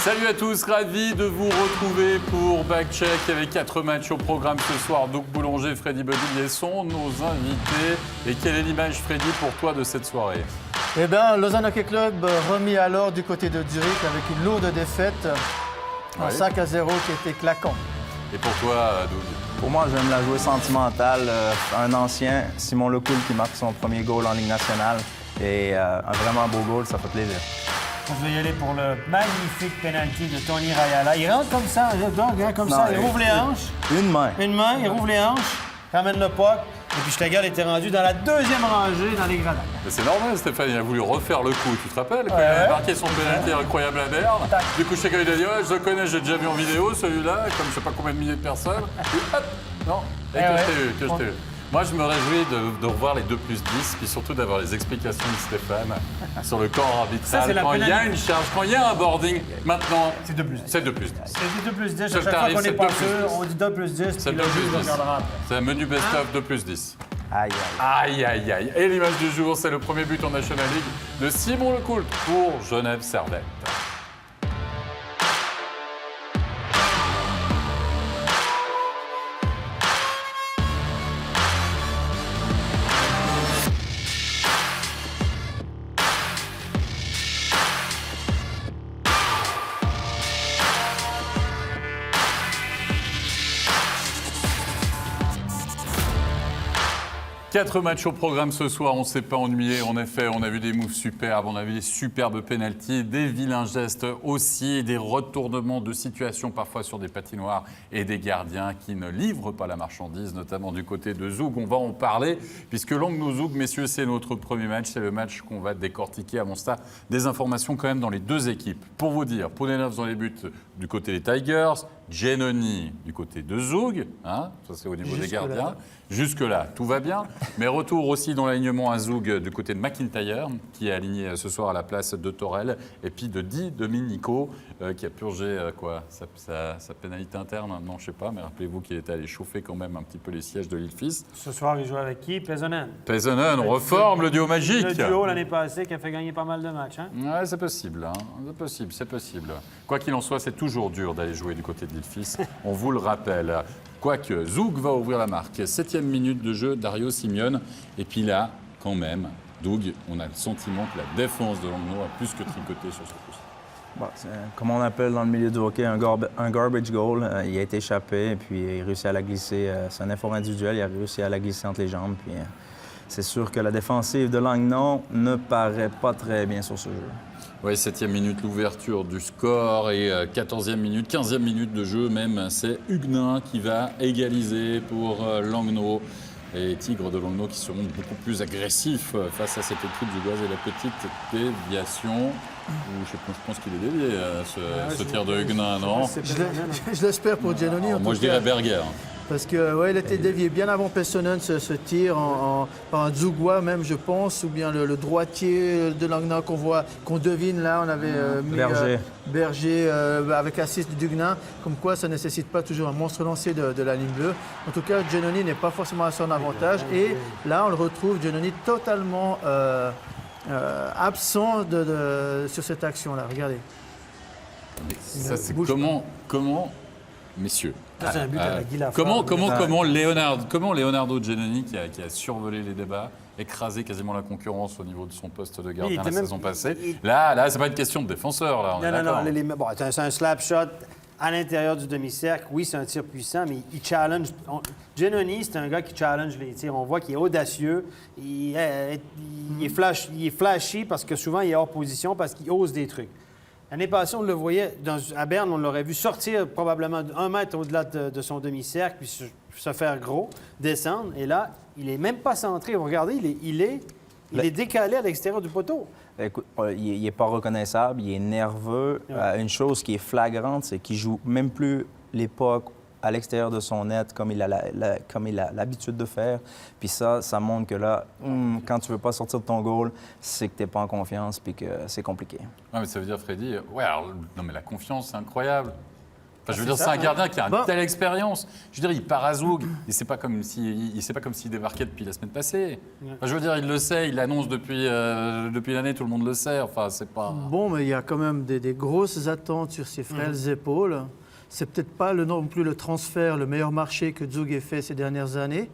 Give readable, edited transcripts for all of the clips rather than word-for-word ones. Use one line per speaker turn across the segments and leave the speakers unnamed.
Salut à tous, ravi de vous retrouver pour Backcheck avec 4 matchs au programme ce soir. Doug Boulanger, Freddy Bodillier sont nos invités. Et quelle est l'image, Freddy, pour toi de cette soirée?
Eh bien, Lausanne Hockey Club remis à l'ordre du côté de Zurich avec une lourde défaite, un 5-0 qui était claquant.
Et pour toi, Doug?
Pour moi, j'aime la jouer sentimentale. Un ancien, Simon Lecoul, qui marque son premier goal en Ligue nationale. Et un vraiment beau goal, ça fait plaisir.
Je vais y aller pour le magnifique penalty de Tony Rayala. Il rentre comme ça, il rouvre les hanches.
Une main.
Une main, il rouvre les hanches, ramène le puck. Et puis Schlegel était rendu dans la deuxième rangée dans les gradins.
Mais c'est normal, Stéphane, il a voulu refaire le coup, tu te rappelles? Quand il avait marqué son penalty incroyable à Berne. Du coup, Schlegel, il a dit, ouais, je le connais, j'ai déjà vu en vidéo, celui-là, comme je sais pas combien de milliers de personnes. Puis hop, non, et que je t'ai eu. Moi, je me réjouis de revoir les 2+10, puis surtout d'avoir les explications de Stéphane sur le corps arbitral. Quand il y a une charge, quand il y a un boarding, maintenant,
c'est 2+10.
C'est 2+10.
C'est 2+10. À
Seul
chaque fois
tarif,
qu'on
c'est
n'est pas
2+10.
sûr, on dit 2+10.
C'est
puis le juge
2+10.
regardera après.
C'est un menu best-of 2+10.
Aïe,
Aïe, aïe, aïe. Et l'image du jour, c'est le premier but en National League de Simon Lecoul pour Genève Servette. Quatre matchs au programme ce soir, on ne s'est pas ennuyé. En effet, on a vu des moves superbes, on a vu des superbes pénaltys, des vilains gestes aussi, des retournements de situation parfois sur des patinoires et des gardiens qui ne livrent pas la marchandise, notamment du côté de Zoug. On va en parler puisque Langnau-Zoug, messieurs, c'est notre premier match. C'est le match qu'on va décortiquer à mon stade. Des informations quand même dans les deux équipes. Pour vous dire, Poulenov dans les buts du côté des Tigers, Giannoni du côté de Zoug, hein, ça c'est au niveau des gardiens. Jusque-là, tout va bien. Mais retour aussi dans l'alignement à Zoug du côté de McIntyre, qui est aligné ce soir à la place de Torel, et puis de Di Domenico, qui a purgé sa pénalité interne. Non, je ne sais pas, mais rappelez-vous qu'il était allé chauffer quand même un petit peu les sièges de l'Île-Fils.
Ce soir, il joue avec qui? Pesonen.
Pesonen, on reforme le duo magique.
Le duo l'année passée qui a fait gagner pas mal de matchs. Hein?
Ouais, c'est possible, hein. C'est possible. Quoi qu'il en soit, c'est toujours dur d'aller jouer du côté de l'Île-Fils, on vous le rappelle. Quoique, Zoug va ouvrir la marque. 7e minute de jeu, Dario Simeone. Et puis là, quand même, Doug, on a le sentiment que la défense de Langnau a plus que tricoté sur ce coup.
Bon, comme on appelle dans le milieu du hockey, un garbage goal. Il a été échappé et puis il a réussi à la glisser. C'est un effort individuel, il a réussi à la glisser entre les jambes. Puis c'est sûr que la défensive de Langnau ne paraît pas très bien sur ce jeu.
Oui, 7e minute, l'ouverture du score et 14e minute, 15e minute de jeu même. C'est Huguenin qui va égaliser pour Langnau. Les Tigres de Langnau qui seront beaucoup plus agressifs face à cette équipe du Gaz et la petite déviation. Je pense qu'il est dévié, ce tir de Huguenin, non?
Je l'espère pour Giannoni.
Moi, je dirais Berger.
Parce que il était dévié bien avant Pesonen, ce tir par un Zougois même, je pense, ou bien le droitier de Langnau qu'on devine là. On avait mis Berger avec assist de Huguenin, comme quoi ça ne nécessite pas toujours un monstre lancé de la ligne bleue. En tout cas, Giannoni n'est pas forcément à son avantage. Et là, on le retrouve, Giannoni totalement absent sur cette action-là. Regardez.
Ça, c'est comment, messieurs,
C'est un but à la Guy
comment Leonardo Giannoni, qui a survolé les débats, écrasé quasiment la concurrence au niveau de son poste de gardien la saison passée. Là, c'est pas une question de défenseur, là, on est d'accord.
Bon, c'est un slap shot à l'intérieur du demi-cercle. Oui, c'est un tir puissant, mais il challenge. Giannoni, c'est un gars qui challenge les tirs. On voit qu'il est audacieux. Il est flashy parce que souvent, il est hors position parce qu'il ose des trucs. L'année passée, on le voyait à Berne, on l'aurait vu sortir probablement 1 mètre au-delà de son demi-cercle, puis se faire gros, descendre. Et là, il n'est même pas centré. Vous regardez, il est décalé à l'extérieur du poteau.
Écoute, il n'est pas reconnaissable, il est nerveux. Une chose qui est flagrante, c'est qu'il joue même plus les pucks à l'extérieur de son net comme il a l'habitude de faire. Puis ça montre que là, quand tu veux pas sortir de ton goal, c'est que tu n'es pas en confiance puis que c'est compliqué.
Ouais, mais ça veut dire, Freddy, non mais la confiance, c'est incroyable. Enfin, je veux dire, c'est un gardien qui a une telle expérience. Je veux dire, il part à Zoug. C'est pas comme s'il débarquait depuis la semaine passée. Enfin, je veux dire, il le sait, il l'annonce depuis l'année, tout le monde le sait. Enfin, c'est pas...
Bon, mais il y a quand même des grosses attentes sur ses frêles épaules. C'est peut-être pas non plus le transfert, le meilleur marché que Zug ait fait ces dernières années.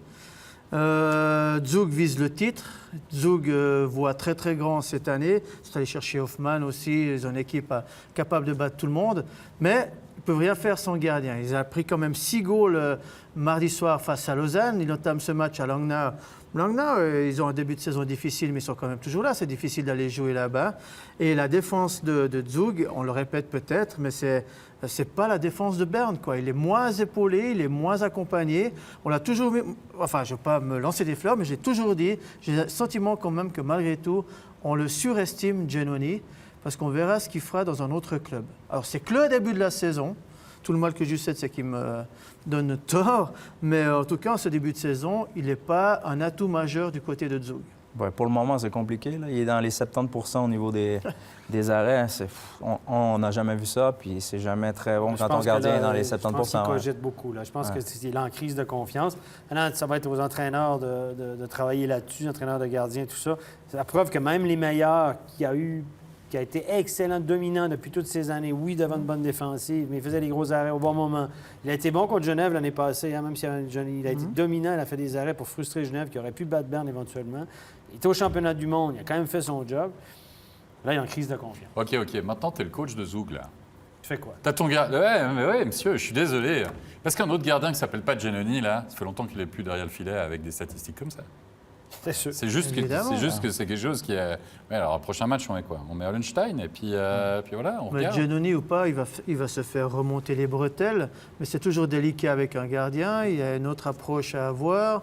Zug vise le titre. Zug voit très très grand cette année. C'est allé chercher Hoffman aussi. Ils ont une équipe capable de battre tout le monde. Mais ils ne peuvent rien faire sans gardien. Ils ont pris quand même 6 goals mardi soir face à Lausanne. Ils entament ce match à Langnau. Langnau, ils ont un début de saison difficile, mais ils sont quand même toujours là. C'est difficile d'aller jouer là-bas. Et la défense de Zug, on le répète peut-être, mais c'est pas la défense de Berne, quoi. Il est moins épaulé, il est moins accompagné. On l'a toujours mis... Enfin, je ne veux pas me lancer des fleurs, mais j'ai toujours dit, j'ai le sentiment quand même que malgré tout, on le surestime, Giannoni, parce qu'on verra ce qu'il fera dans un autre club. Alors, c'est que le début de la saison. Tout le mal que je sais, c'est qu'il me donne tort. Mais en tout cas, en ce début de saison, il n'est pas un atout majeur du côté de Zug.
Ouais, pour le moment, c'est compliqué. Là. Il est dans les 70 au niveau des arrêts. On n'a jamais vu ça, puis c'est jamais très bon quand ton gardien est dans les 70
Je pense qu'il cogite beaucoup. Là. Je pense qu'il est en crise de confiance. Maintenant, ça va être aux entraîneurs de travailler là-dessus, entraîneurs de gardiens, tout ça. C'est la preuve que même les meilleurs qui a été excellent, dominant depuis toutes ces années. Oui, devant une bonne défensive, mais il faisait les gros arrêts au bon moment. Il a été bon contre Genève l'année passée, hein, même s'il il a été dominant, il a fait des arrêts pour frustrer Genève, qui aurait pu battre Berne éventuellement. Il était au championnat du monde, il a quand même fait son job. Là, il est en crise de confiance.
OK. Maintenant, tu es le coach de Zug, là.
Tu fais quoi?
T'as ton gardien... Ouais, monsieur, je suis désolé. Parce qu'un autre gardien qui s'appelle pas Giannoni, là, ça fait longtemps qu'il n'est plus derrière le filet avec des statistiques comme ça.
C'est sûr.
C'est juste que c'est quelque chose qui est... Ouais, alors, le prochain match, on met quoi? On met Hollenstein et puis voilà, on regarde.
Giannoni ou pas, il va se faire remonter les bretelles. Mais c'est toujours délicat avec un gardien. Il y a une autre approche à avoir.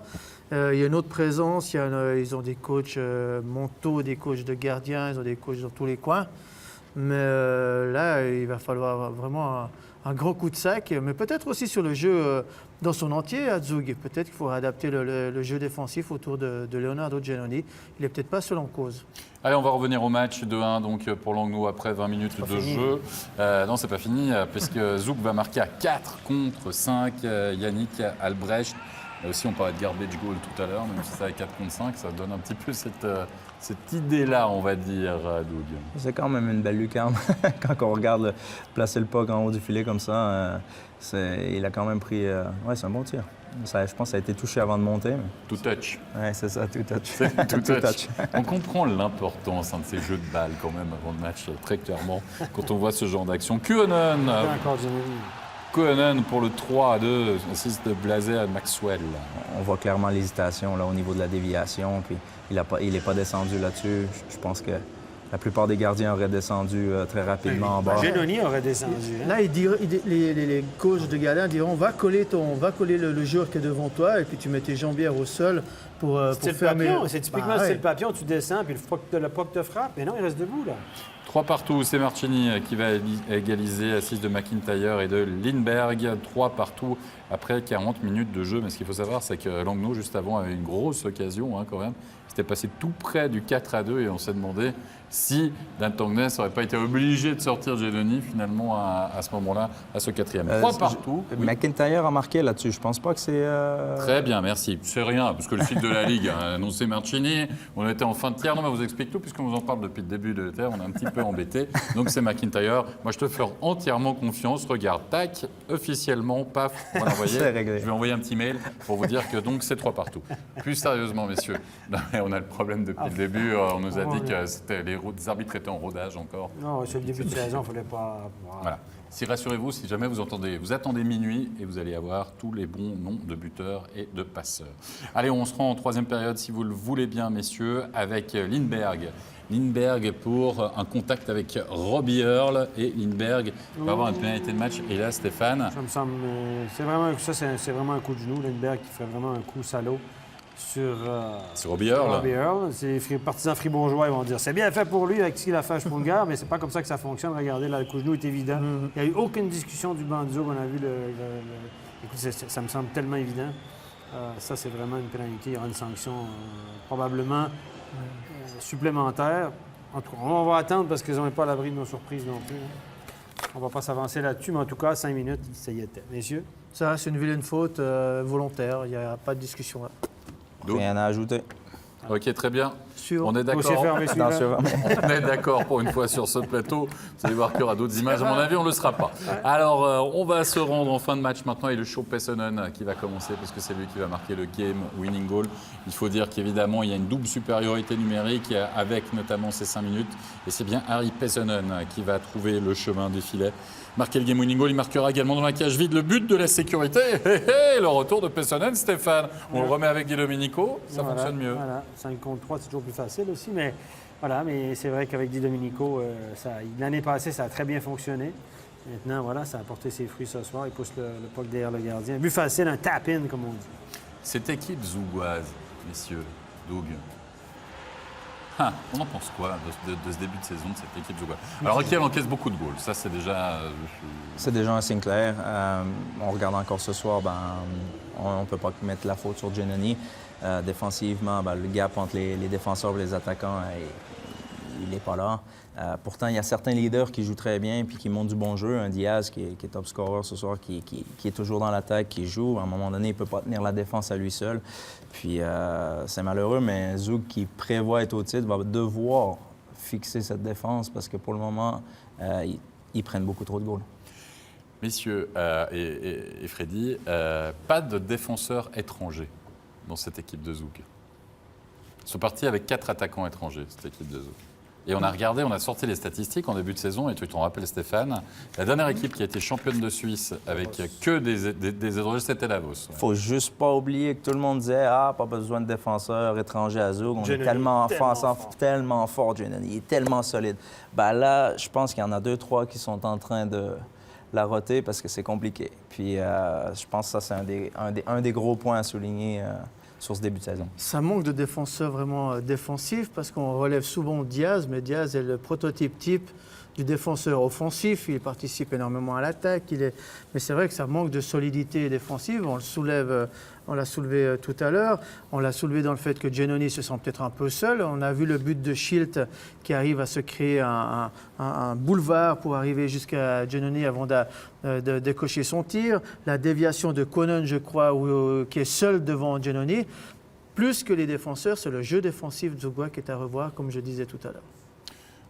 Il y a une autre présence. Ils ont des coachs mentaux, des coachs de gardiens. Ils ont des coachs dans tous les coins. Mais là, il va falloir vraiment un grand coup de sac. Mais peut-être aussi sur le jeu dans son entier à Zug. Peut-être qu'il faut adapter le jeu défensif autour de Leonardo Giannoni. Il n'est peut-être pas seul en cause.
Allez, on va revenir au match 2-1 donc, pour Langnau après 20 minutes de jeu. Non, c'est pas fini, puisque Zug va marquer à 4 contre 5. Yannick Albrecht. Là aussi, on parlait de garbage goal tout à l'heure, même si ça est 4 contre 5, ça donne un petit peu cette idée-là, on va dire, Doug.
C'est quand même une belle lucarne. Quand on regarde placer le puck en haut du filet comme ça, il a quand même pris... c'est un bon tir. Je pense que ça a été touché avant de monter. Mais...
Tout touch.
Oui, c'est ça, tout touch.
Tout touch. On comprend l'importance de ces jeux de balles quand même avant le match, très clairement, quand on voit ce genre d'action. Kuonen pour le 3-2, assiste de Blasé à Maxwell.
On voit clairement l'hésitation là, au niveau de la déviation, puis il n'est pas descendu là-dessus. Je pense que la plupart des gardiens auraient descendu très rapidement en bas.
Giannoni aurait descendu. Hein?
Là, les coachs de gardiens diront va coller le joueur qui est devant toi et puis tu mets tes jambières au sol pour fermer.
C'est typiquement le style papillon, tu descends puis le puck te frappe, mais non, il reste debout là.
3 partout, c'est Marchini qui va égaliser, assist de McIntyre et de Lindberg. 3 partout après 40 minutes de jeu. Mais ce qu'il faut savoir, c'est que Langnau, juste avant, avait une grosse occasion quand même. C'était passé tout près du 4-2 et on s'est demandé si Dan Tongnes n'aurait pas été obligé de sortir Giannoni finalement à ce moment-là, à ce 4e. 3 partout.
McIntyre a marqué là-dessus. Je pense pas que c'est...
Très bien, merci. C'est rien, parce que le fil de la Ligue a annoncé Marchini. On était en fin de tiers. Non, mais vous explique tout, puisqu'on vous en parle depuis le début de l'été. On est un petit peu embêté. Donc c'est McIntyre. Moi, je te fais entièrement confiance. Regarde, tac, officiellement, paf, on l'a envoyé.
C'est réglé.
Je vais envoyer un petit mail pour vous dire que donc c'est 3 partout. Plus sérieusement, messieurs, on a le problème depuis le début. On nous a dit que les arbitres étaient en rodage encore.
Non, c'est le début de saison, il ne fallait pas...
Voilà. Si rassurez-vous, si jamais vous attendez minuit et vous allez avoir tous les bons noms de buteurs et de passeurs. Allez, on se rend en 3e période, si vous le voulez bien, messieurs, avec Lindberg. Lindberg pour un contact avec Robbie Earl et Lindberg va avoir une pénalité de match. Et là, Stéphane...
Ça me semble... c'est vraiment un coup de genou, Lindberg, qui fait vraiment un coup salaud sur
Robbie Earl.
Robbie Earl. Les partisans fribourgeois, ils vont dire c'est bien fait pour lui avec ce qu'il a fait à Sprunger, mais c'est pas comme ça que ça fonctionne. Regardez, là, le coup de genou est évident. Il n'y a eu aucune discussion du banc de Zug. On a vu Écoute, ça me semble tellement évident. Ça, c'est vraiment une pénalité. Il y aura une sanction probablement supplémentaire. En tout cas, on va attendre parce qu'ils n'ont pas à l'abri de nos surprises non plus. On ne va pas s'avancer là-dessus, mais en tout cas, 5 minutes, ça y était. Messieurs?
Ça, c'est une vilaine faute volontaire. Il n'y a pas de discussion là.
Rien à ajouter.
Ok, très bien.
Sûr.
On est
Dossier
d'accord.
fermé, suivant.
On est d'accord pour une fois sur ce plateau. Vous allez voir qu'il y aura d'autres images. À mon avis, on ne le sera pas. Alors, on va se rendre en fin de match maintenant et le show Pessonen qui va commencer parce que c'est lui qui va marquer le game winning goal. Il faut dire qu'évidemment, il y a une double supériorité numérique avec notamment ces 5 minutes. Et c'est bien Harry Pessonen qui va trouver le chemin des filets. Marquer le game winning goal, il marquera également dans la cage vide le but de la sécurité. Le retour de Pessonen, Stéphane. On le remet avec Di Domenico, ça fonctionne mieux.
Voilà, 5 contre 3, c'est toujours plus facile aussi, mais voilà, mais c'est vrai qu'avec Di Domenico, l'année passée, ça a très bien fonctionné. Maintenant, voilà, ça a porté ses fruits ce soir. Il pousse le puck derrière le gardien. But facile, un tap-in, comme on dit.
Cette équipe zougoise, messieurs, Doug, on en pense quoi de ce début de saison de cette équipe zougoise? Alors, elle encaisse beaucoup de goals, ça c'est déjà...
C'est déjà un signe clair. On regarde encore ce soir, on ne peut pas mettre la faute sur Giannoni. Défensivement, le gap entre les défenseurs et les attaquants, il n'est pas là. Pourtant, il y a certains leaders qui jouent très bien et qui montrent du bon jeu. Un Diaz qui est top scorer ce soir, qui est toujours dans l'attaque, qui joue. À un moment donné, il ne peut pas tenir la défense à lui seul. Puis c'est malheureux, mais Zug, qui prévoit être au titre, va devoir fixer cette défense parce que pour le moment, ils prennent beaucoup trop de goals.
Messieurs et Freddy, pas de défenseurs étrangers dans cette équipe de Zug. Ils sont partis avec 4 attaquants étrangers, cette équipe de Zug. Et on a regardé, on a sorti les statistiques en début de saison, et tu t'en rappelles, Stéphane, la dernière équipe qui a été championne de Suisse avec que des étrangers, c'était Davos.
Il ne faut juste pas oublier que tout le monde disait « Ah, pas besoin de défenseurs étrangers à Zug. On est tellement fort, Giannoni. Il est tellement solide. » Là, je pense qu'il y en a 2-3 qui sont en train de la roter parce que c'est compliqué. Puis je pense que ça, c'est un des gros points à souligner sur ce début de saison.
Ça manque de défenseurs vraiment défensifs parce qu'on relève souvent Diaz, mais Diaz est le prototype type du défenseur offensif. Il participe énormément à l'attaque. Mais c'est vrai que ça manque de solidité défensive. On l'a soulevé tout à l'heure. On l'a soulevé dans le fait que Giannoni se sent peut-être un peu seul. On a vu le but de Schilt qui arrive à se créer un boulevard pour arriver jusqu'à Giannoni avant de décocher son tir. La déviation de Konen, je crois, qui est seul devant Giannoni. Plus que les défenseurs, c'est le jeu défensif de Zougois qui est à revoir, comme je disais tout à l'heure.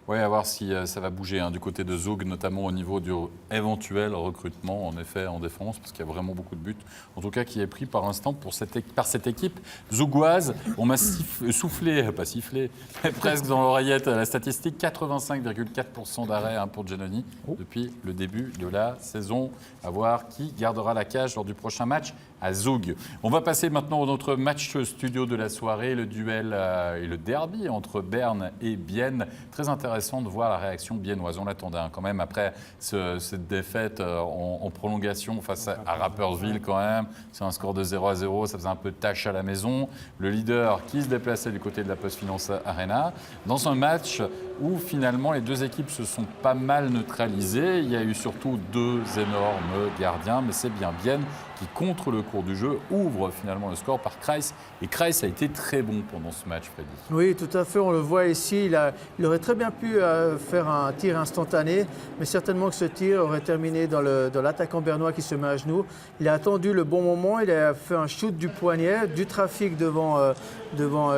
Oui, à voir si ça va bouger du côté de Zug, notamment au niveau du éventuel recrutement, en effet, en défense, parce qu'il y a vraiment beaucoup de buts, en tout cas, qui est pris par l'instant par cette équipe zougoise. On m'a soufflé, pas sifflé, mais presque dans l'oreillette la statistique, 85,4% d'arrêt pour Giannoni depuis le début de la saison. À voir qui gardera la cage lors du prochain match à Zug. On va passer maintenant à notre match studio de la soirée, le duel et le derby entre Berne et Bienne. Très intéressant de voir la réaction biennoise. On l'attendait quand même après cette défaite en prolongation face à Rapperswil quand même. C'est un score de 0-0, ça faisait un peu de tâche à la maison. Le leader qui se déplaçait du côté de la PostFinance Arena dans un match où finalement les deux équipes se sont pas mal neutralisées. Il y a eu surtout 2 énormes gardiens, mais c'est bien Bienne qui, contre le cours du jeu, ouvre finalement le score par Kreis. Et Kreis a été très bon pendant ce match, Freddy.
Oui, tout à fait. On le voit ici. Il aurait très bien pu faire un tir instantané, mais certainement que ce tir aurait terminé dans l'attaquant bernois qui se met à genoux. Il a attendu le bon moment. Il a fait un shoot du poignet, du trafic devant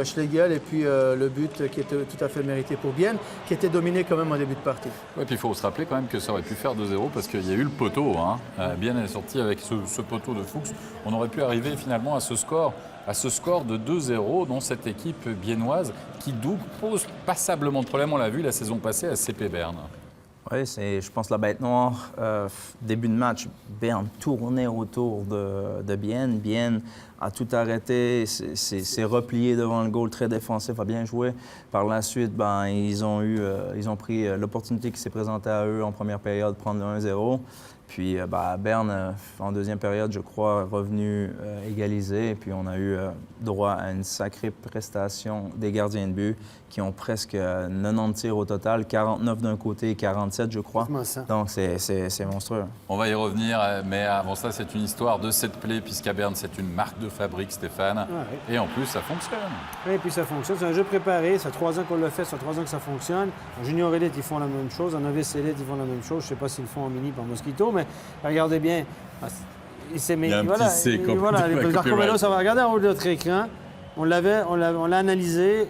Schlegel, et puis le but qui était tout à fait mérité pour Bienne, qui était dominé quand même en début de partie.
Ouais, puis il faut se rappeler quand même que ça aurait pu faire 2-0 parce qu'il y a eu le poteau. Bienne est sorti avec ce poteau de Fuchs. On aurait pu arriver finalement à ce score de 2-0 dans cette équipe biennoise qui pose passablement de problèmes. On l'a vu la saison passée à CP Berne.
Oui, c'est, je pense, la bête noire. Début de match, Berne tournait autour de Bienne. Bienne a tout arrêté, s'est replié devant le goal, très défensif, a bien joué. Par la suite, ils ont pris l'opportunité qui s'est présentée à eux en première période, prendre le 1-0. Puis Berne, en deuxième période, je crois, revenu égaliser. Puis on a eu droit à une sacrée prestation des gardiens de but qui ont presque 90 tirs au total, 49 d'un côté et 47, je crois. Donc c'est monstrueux.
On va y revenir, mais avant ça, c'est une histoire de set play, puisqu'à Berne, c'est une marque de de fabrique, Stéphane.
Ouais.
Et en plus, ça fonctionne.
Et puis ça fonctionne. C'est un jeu préparé. Ça fait 3 ans qu'on l'a fait. Ça fait 3 ans que ça fonctionne. En junior élite, ils font la même chose. En novice élite, ils font la même chose. Je ne sais pas s'ils le font en mini par Mosquito, mais regardez bien.
Il y a un petit C comme
voilà,
de
les
copyright.
ça va regarder en haut de notre écran. On l'a analysé.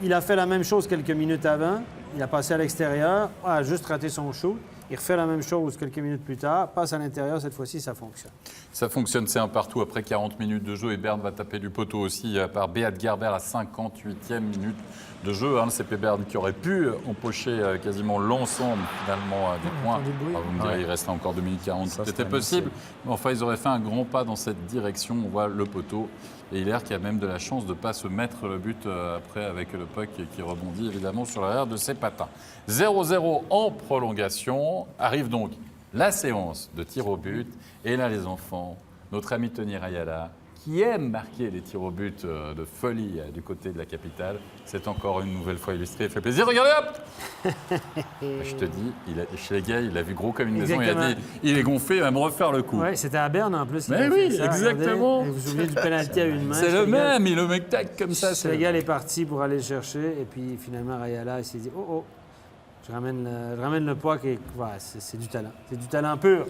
Il a fait la même chose quelques minutes avant. Il a passé à l'extérieur, a juste raté son shoot. Il refait la même chose quelques minutes plus tard, passe à l'intérieur. Cette fois-ci, ça fonctionne.
Ça fonctionne, c'est un partout après 40 minutes de jeu. Et Berne va taper du poteau aussi par Beat Gerber à 58e minute de jeu. Le CP Berne qui aurait pu empocher quasiment l'ensemble finalement des points. Vous me direz, il restait encore 2 minutes 40. C'était possible. Mais enfin, ils auraient fait un grand pas dans cette direction. On voit le poteau. Et Hilaire qui a même de la chance de ne pas se mettre le but après avec le puck qui rebondit évidemment sur l'arrière de ses patins. 0-0 en prolongation. Arrive donc la séance de tir au but. Et là, les enfants, notre ami Tony Rayala, qui aime marquer les tirs au but de folie du côté de la capitale, c'est encore une nouvelle fois illustré. Il fait plaisir. Regardez, hop. Je te dis, chez les gars, il a vu gros comme une maison. Il a dit, il est gonflé, il va me refaire le coup.
Oui, c'était à Berne en plus.
Mais oui,
ça,
exactement.
Vous vous souvenez du penalty à une main.
C'est le même, il le mec tac comme ça.
Le gars est parti pour aller le chercher. Et puis finalement, Rayala, il s'est dit, oh, je ramène le puck. Et voilà, c'est du talent. C'est du talent pur.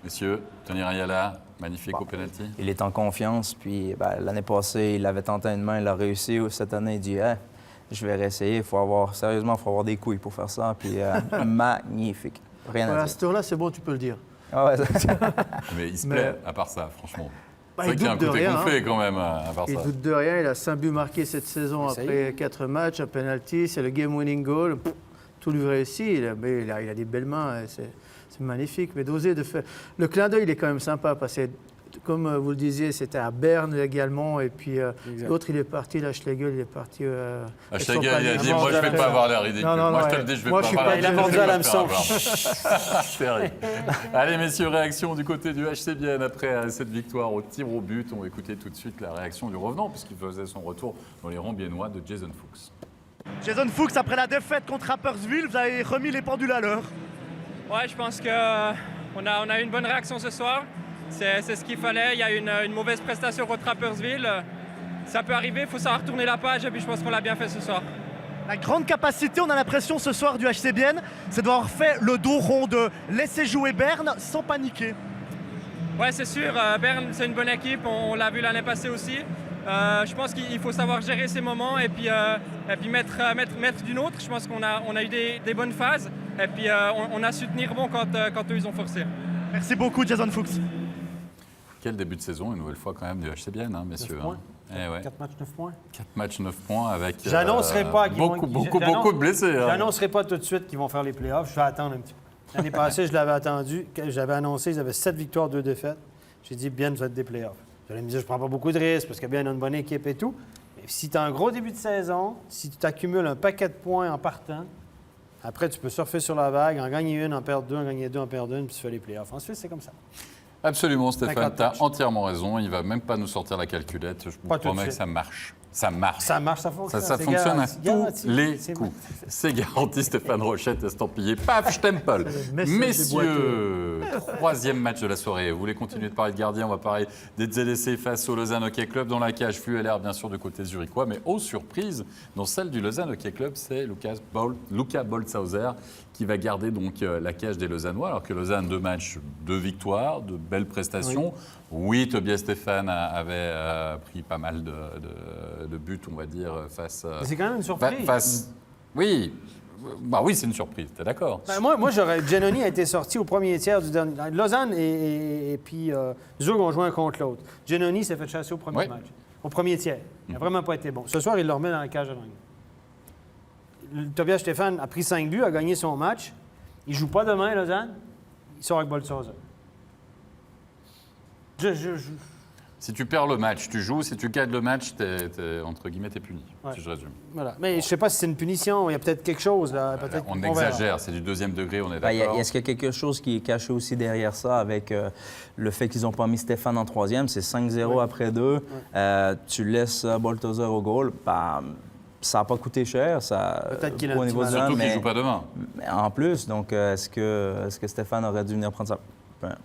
Messieurs, Tony Rayala, magnifique au penalty.
Il est en confiance, puis l'année passée, il avait tenté une main, il a réussi. Cette année, il dit je vais réessayer, sérieusement, il faut avoir des couilles pour faire ça. Puis magnifique. Rien à
À
dire.
cette heure-là, c'est bon, tu peux le dire.
Ah ouais,
Mais il se plaît, à part ça, franchement. C'est
Il
vrai qu'il y a un
doute de
côté
rien.
gonflé quand même, à part
Il
ça.
doute de rien, il a 5 buts marqués cette saison
Ça y
après 4 matchs, un penalty, c'est le game-winning goal. Tout lui réussit, il a des belles mains, c'est magnifique. Mais d'oser de faire... Le clin d'œil, il est quand même sympa parce que, comme vous le disiez, c'était à Berne également. Et puis l'autre, il est parti, là, Schlegel, il est parti...
Schlegel, il a dit, moi, je ne vais pas avoir l'air ridicule.
Non,
moi, je te le dis, je ne vais
moi,
pas
je suis
avoir
pas-
l'air
Il a vendu à l'hameçon.
Terrible. Allez, messieurs, réaction du côté du HC Bienne après cette victoire au tir au but. On va écouter tout de suite la réaction du revenant, puisqu'il faisait son retour dans les rangs biennois de Jason Fuchs.
Jason Fuchs, après la défaite contre Rapperswil, vous avez remis les pendules à l'heure.
Ouais, je pense qu'on a eu une bonne réaction ce soir. C'est ce qu'il fallait. Il y a eu une mauvaise prestation contre Rapperswil. Ça peut arriver, il faut savoir tourner la page et puis je pense qu'on l'a bien fait ce soir.
La grande capacité, on a l'impression ce soir du HC Bienne, c'est d'avoir fait le dos rond, de laisser jouer Berne sans paniquer.
Ouais, c'est sûr. Berne, c'est une bonne équipe. On l'a vu l'année passée aussi. Je pense qu'il faut savoir gérer ces moments et puis mettre d'une autre. Je pense qu'on a eu des bonnes phases et puis on a su tenir bon quand eux ils ont forcé.
Merci beaucoup, Jason Fuchs.
Quel début de saison, une nouvelle fois quand même, du HC Bienne, messieurs.
9 points.
Eh ouais.
4 matchs, 9 points.
4 matchs, 9 points avec
J'annoncerai pas qu'ils vont-
beaucoup de blessés.
J'annoncerai pas tout de suite qu'ils vont faire les playoffs. Je vais attendre un petit peu. L'année passée, je l'avais attendu. J'avais annoncé qu'ils avaient 7 victoires, 2 défaites. J'ai dit, bien, vous êtes des playoffs. Vous allez me dire, je prends pas beaucoup de risques parce que bien, on a une bonne équipe et tout. Mais si tu as un gros début de saison, si tu t'accumules un paquet de points en partant, après, tu peux surfer sur la vague, en gagner une, en perdre deux, en gagner deux, en perdre une, puis tu fais les playoffs. Ensuite, c'est comme ça.
Absolument, Stéphane,
D'accord,
tu as
touch.
entièrement raison. Il ne va même pas nous sortir la calculette. Je vous
Pas tout de
promets que
suite.
ça marche. Ça marche.
Ça marche, ça fonctionne.
Ça
c'est
fonctionne à
c'est
tous
garanti.
les
C'est
coups.
bon.
C'est garanti, Stéphane Rochette, estampillé. Paf, stempel.
le message
Messieurs, troisième match de la soirée. Vous voulez continuer de parler de gardien? On va parler des ZDC face au Lausanne Hockey Club. Dans la cage, FULR, bien sûr, du côté zurichois. Mais aux surprises, dans celle du Lausanne Hockey Club, c'est Luca Boltzhauser qui va garder donc la cage des Lausannois. Alors que Lausanne, 2 matchs, 2 victoires, de belles prestations. Oui, Tobias Stéphane avait pris pas mal de buts, on va dire, face...
Mais c'est quand même une surprise.
Oui, oui, c'est une surprise, t'es d'accord?
Ben, moi Giannoni a été sorti au premier tiers du dernier. Lausanne et puis Zug ont joué un contre l'autre. Giannoni s'est fait chasser au premier
Oui.
match, au premier tiers. Il n'a vraiment pas été bon. Ce soir, il le remet dans la cage à langue. Tobias Stéphane a pris 5 buts, a gagné son match. Il ne joue pas demain, Lausanne. Il sort avec Boltzhauser.
Si tu perds le match, tu joues. Si tu gagnes le match, entre guillemets, t'es puni,
Ouais.
si je résume.
Voilà. Mais je ne sais pas si c'est une punition. Il y a peut-être quelque chose. Là. Peut-être
On
verra.
exagère, c'est du 2e degré, on est
Ben,
d'accord.
est-ce qu'il y a quelque chose qui est caché aussi derrière ça avec le fait qu'ils n'ont pas mis Stéphane en 3e? C'est 5-0 après 2. Tu laisses Boltzhauser au goal. Ben, ça n'a pas coûté cher.
Peut-être qu'il a un
au
petit
niveau
mal.
du
Surtout
run,
qu'il
mais-
joue pas demain.
mais en plus, donc est-ce que Stéphane aurait dû venir prendre ça? Ben,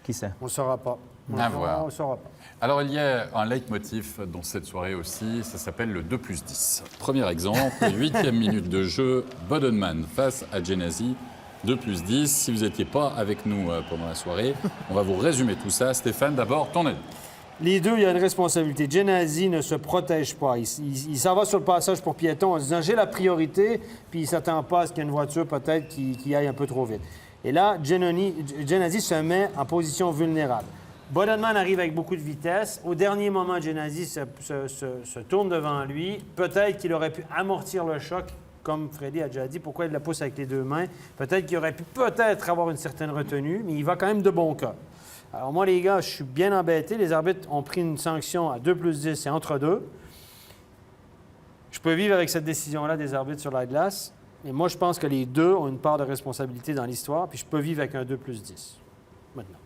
qui sait?
On ne saura pas.
À voir.
On ne saura pas.
Alors, il y a un leitmotiv dans cette soirée aussi, ça s'appelle le 2+10. Premier exemple, 8e minute de jeu, Bodenman face à Genasi, 2+10. Si vous n'étiez pas avec nous pendant la soirée, on va vous résumer tout ça. Stéphane, d'abord, ton avis.
Les deux, il y a une responsabilité. Genasi ne se protège pas. Il s'en va sur le passage pour piéton en se disant « j'ai la priorité », puis il ne s'attend pas à ce qu'il y ait une voiture peut-être qui aille un peu trop vite. Et là, Genasi se met en position vulnérable. Bodenman arrive avec beaucoup de vitesse. Au dernier moment, Genasi se tourne devant lui. Peut-être qu'il aurait pu amortir le choc, comme Freddy a déjà dit. Pourquoi il la pousse avec les deux mains? Peut-être qu'il aurait pu avoir une certaine retenue, mais il va quand même de bon cas. Alors moi, les gars, je suis bien embêté. Les arbitres ont pris une sanction à 2+10, c'est entre deux. Je peux vivre avec cette décision-là des arbitres sur la glace. Mais moi, je pense que les deux ont une part de responsabilité dans l'histoire, puis je peux vivre avec un 2+10. Maintenant.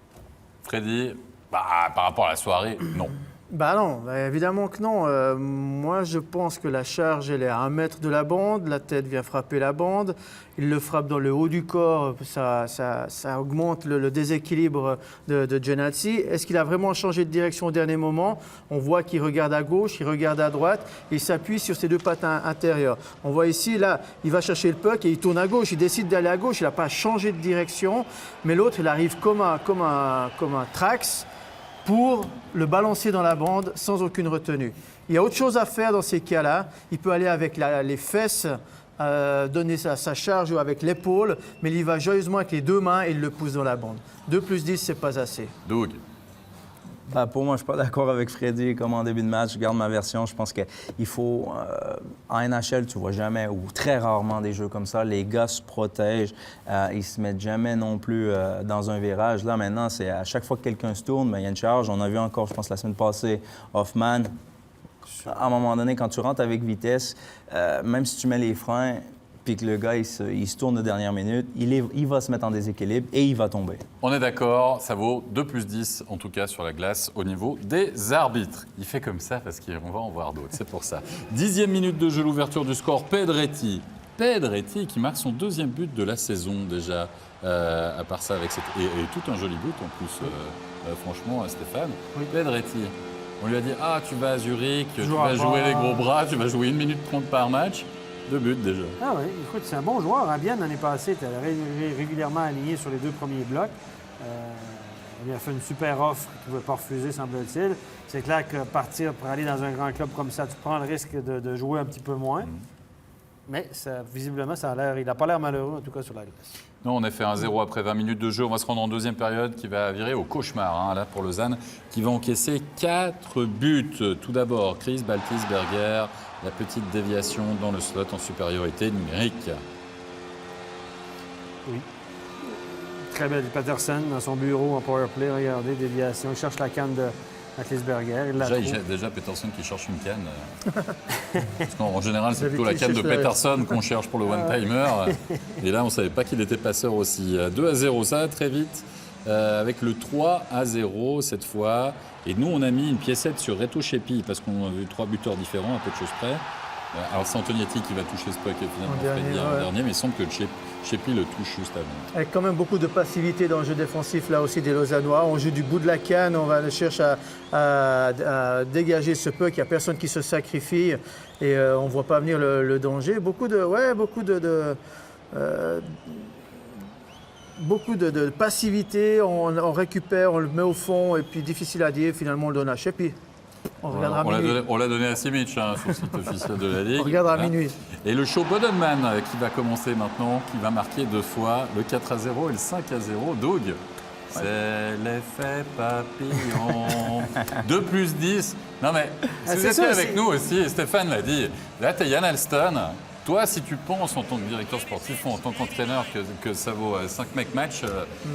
Freddy, par rapport à la soirée, non.
Non, évidemment que non. Moi, je pense que la charge, elle est à 1 mètre de la bande. La tête vient frapper la bande. Il le frappe dans le haut du corps. Ça augmente le déséquilibre de Genasi. Est-ce qu'il a vraiment changé de direction au dernier moment? On voit qu'il regarde à gauche, il regarde à droite. Il s'appuie sur ses deux pattes intérieures. On voit ici, là, il va chercher le puck et il tourne à gauche. Il décide d'aller à gauche. Il n'a pas changé de direction. Mais l'autre, il arrive comme un trax pour le balancer dans la bande sans aucune retenue. Il y a autre chose à faire dans ces cas-là. Il peut aller avec les fesses, donner sa charge ou avec l'épaule, mais il y va joyeusement avec les deux mains et il le pousse dans la bande. 2+10, c'est pas assez.
Doug.
Pour moi, je ne suis pas d'accord avec Freddy. Comme en début de match, je garde ma version. Je pense qu'il faut... en NHL, tu ne vois jamais ou très rarement des jeux comme ça. Les gars se protègent. Ils ne se mettent jamais non plus dans un virage. Là, maintenant, c'est à chaque fois que quelqu'un se tourne, il y a une charge. On a vu encore, je pense, la semaine passée, Hoffman. À un moment donné, quand tu rentres avec vitesse, même si tu mets les freins puis que le gars, il se tourne de dernière minute, il va se mettre en déséquilibre et il va tomber.
On est d'accord, ça vaut 2+10, en tout cas sur la glace, au niveau des arbitres. Il fait comme ça parce qu'on va en voir d'autres, c'est pour ça. 10e minute de jeu, l'ouverture du score, Pedretti. Pedretti qui marque son 2e but de la saison déjà, à part ça, avec et tout un joli but en plus, franchement, Stéphane. Oui. Pedretti, on lui a dit « Ah, tu vas à Zurich, tu vas jouer les gros bras, tu vas jouer 1 minute 30 par match ». 2 buts déjà.
Ah oui, écoute, c'est un bon joueur. Abian, l'année passée, était régulièrement aligné sur les 2 premiers blocs. Il a fait une super offre qu'il ne veut pas refuser, semble-t-il. C'est clair que partir pour aller dans un grand club comme ça, tu prends le risque de jouer un petit peu moins. Mais visiblement, il n'a pas l'air malheureux, en tout cas, sur la glace.
Non, on a fait 1-0 après 20 minutes de jeu. On va se rendre en 2e période qui va virer au cauchemar, là, pour Lausanne, qui va encaisser 4 buts. Tout d'abord, Chris Baltisberger, la petite déviation dans le slot en supériorité numérique.
Oui. Très belle. Patterson, dans son bureau en powerplay, regardez, déviation. Il cherche la canne de Baltisberger.
Déjà, Peterson qui cherche une canne. Parce qu'en général, c'est plutôt la canne de Peterson qu'on cherche pour le one-timer. Et là, on ne savait pas qu'il était passeur aussi. 2-0, ça va très vite. Avec le 3-0 cette fois. Et nous, on a mis une piécette sur Reto Sheppy parce qu'on a vu 3 buteurs différents, à peu de choses près. Alors, c'est Antonietti qui va toucher ce puck finalement en dernier, mais il semble que Sheppy le touche juste avant.
Avec quand même beaucoup de passivité dans le jeu défensif, là aussi, des Lausannois. On joue du bout de la canne, on va chercher à dégager ce puck. Il n'y a personne qui se sacrifie et on ne voit pas venir le danger. Beaucoup de passivité, on récupère, on le met au fond et puis difficile à dire, finalement on le donne à Sheppy.
On l'a donné à Simic, sur le site officiel de la Ligue.
On regardera à minuit.
Et le show Bodenman qui va commencer maintenant, qui va marquer 2 fois le 4-0 et le 5-0. Doug, c'est l'effet papillon. 2+10. Non mais, si vous étiez avec nous aussi, Stéphane l'a dit, là tu es Yann Alston. Toi, si tu penses en tant que directeur sportif ou en tant qu'entraîneur que ça vaut 5 mecs match,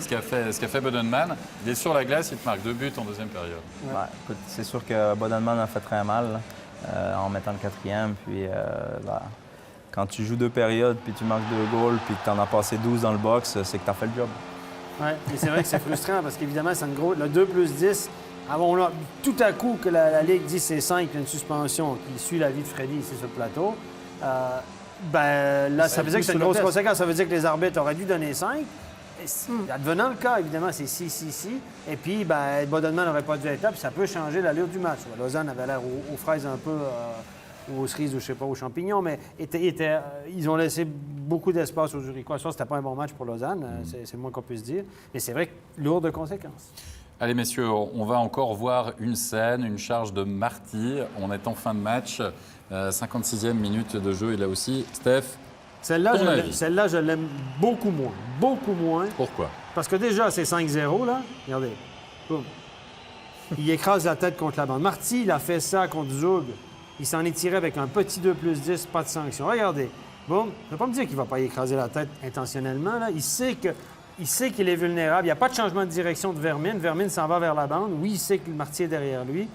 ce qu'a fait Bodenman, il est sur la glace, il te marque 2 buts en 2e période.
Ouais, écoute, c'est sûr que Bodenman a fait très mal en mettant le 4e. Puis quand tu joues 2 périodes, puis tu marques 2 goals, puis que tu en as passé 12 dans le box, c'est que tu as fait le job.
Oui, et c'est vrai que c'est frustrant parce qu'évidemment, c'est le 2+10. Avant, là, tout à coup, que la Ligue dit c'est 5, il y a une suspension qui suit la vie de Freddy ici sur le plateau. Là, ça veut dire que c'est une grosse conséquence. Ça veut dire que les arbitres auraient dû donner 5. Advenant le cas, évidemment, c'est si. Et puis, ben, Bodenman n'aurait pas dû être là, puis ça peut changer l'allure du match. Lausanne avait l'air aux fraises un peu, ou aux cerises, ou je sais pas, aux champignons, mais ils ont laissé beaucoup d'espace aux Zurichois. Ça, c'était pas un bon match pour Lausanne, c'est le moins qu'on puisse dire. Mais c'est vrai que lourd de conséquences.
Allez, messieurs, on va encore voir une scène, une charge de Marty. On est en fin de match, 56e minute de jeu. Et là aussi, Steph,
Celle-là, je l'aime beaucoup moins. Beaucoup moins.
pourquoi?
Parce que déjà, c'est 5-0, là. Regardez. Boum. Il écrase la tête contre la bande. Marty, il a fait ça contre Zug. Il s'en est tiré avec un petit 2+10, pas de sanction. Regardez. Boum. Ne va pas me dire qu'il ne va pas y écraser la tête intentionnellement, là. Il sait qu'il est vulnérable. Il n'y a pas de changement de direction de Vermin. Vermin s'en va vers la bande. Oui, il sait que Marty est derrière lui.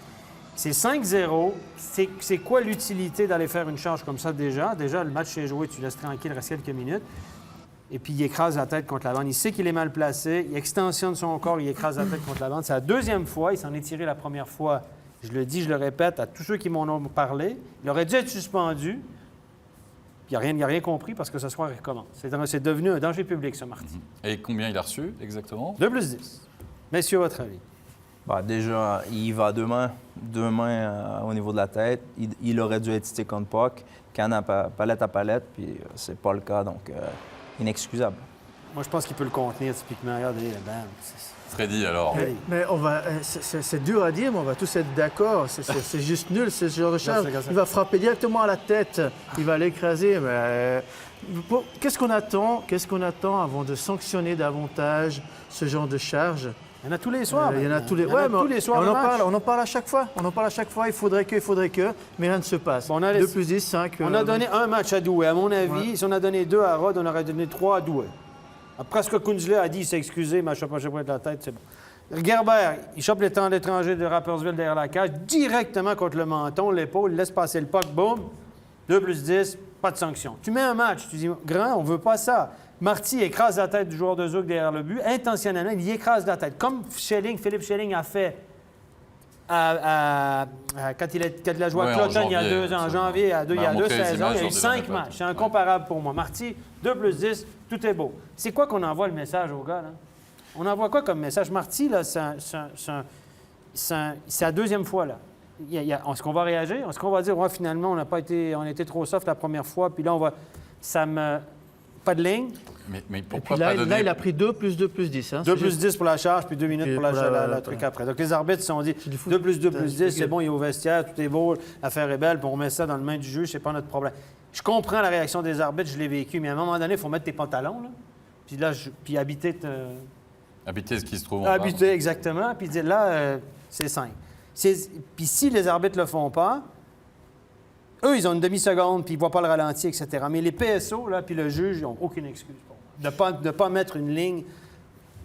C'est 5-0. C'est quoi l'utilité d'aller faire une charge comme ça déjà? Déjà, le match est joué, tu laisses tranquille, il reste quelques minutes. Et puis, il écrase la tête contre la bande. Il sait qu'il est mal placé. Il extensionne son corps, il écrase la tête contre la bande. C'est la deuxième fois. Il s'en est tiré la première fois. Je le dis, je le répète à tous ceux qui m'en ont parlé. Il aurait dû être suspendu. Puis il n'a rien compris parce que ce soir, il recommence. C'est devenu un danger public, ce Marty.
Et combien il a reçu exactement?
2+10. Messieurs, votre avis?
Bah, déjà, il va deux mains au niveau de la tête. Il aurait dû être stick on puck, canne à palette à palette, puis c'est pas le cas, donc inexcusable.
Moi, je pense qu'il peut le contenir typiquement. Regardez, bam.
Freddy, alors.
Mais c'est dur à dire, mais on va tous être d'accord. C'est juste nul, c'est ce genre de charge. Il va frapper directement à la tête, il va l'écraser. Mais qu'est-ce qu'on attend avant de sanctionner davantage ce genre de charge?
Il y en a tous les soirs.
Il y en a tous les, tous les soirs. On en parle à chaque fois. Il faudrait que, mais rien ne se passe.
Bon,
2+10, 5.
On a donné un match à Douai. À mon avis, si on a donné 2 à Rod, on aurait donné 3 à Douai. Presque Kunzler a dit il s'est excusé, mais je ne sais pas de la tête, c'est bon. Gerber, il chope les temps d'étranger de Rapperswil derrière la cage, directement contre le menton, l'épaule, il laisse passer le puck, boum, 2+10, pas de sanction. Tu mets un match, tu dis, grand, on veut pas ça. Marty écrase la tête du joueur de Zug derrière le but, intentionnellement, il écrase la tête. Comme Philippe Schelling a fait quand il a joué à Cloton il y a 2 ans, en janvier, il y a 2 saisons, il y a eu 5 matchs. C'est incomparable pour moi. Marty, 2+10, tout est beau. C'est quoi qu'on envoie le message aux gars, là? On envoie quoi comme message? Marty, là, c'est la deuxième fois, là. Est-ce qu'on va réagir? Est-ce qu'on va dire, ouais, finalement, on a été trop soft la première fois, puis là, on va... Pas de ligne.
Mais
pourquoi pas donner... Là, il a pris 2 plus 2 plus 10. Hein,
2 plus 10 pour la charge, puis 2 minutes pour la truc après. Donc, les arbitres se sont dit 2 plus 2 plus 10, c'est bon, il est au vestiaire, tout est beau, l'affaire est belle, puis on met ça dans le main du juge, c'est pas notre problème. Je comprends la réaction des arbitres, je l'ai vécu, mais à un moment donné, il faut mettre tes pantalons, là, puis là, puis habiter...
Habiter ce qui se trouve en
habiter, exactement, puis dire là, c'est 5. Puis si les arbitres le font pas, eux, ils ont une demi-seconde, puis ils ne voient pas le ralenti, etc. Mais les PSO, là, puis le juge, ils n'ont aucune excuse de ne pas mettre une ligne,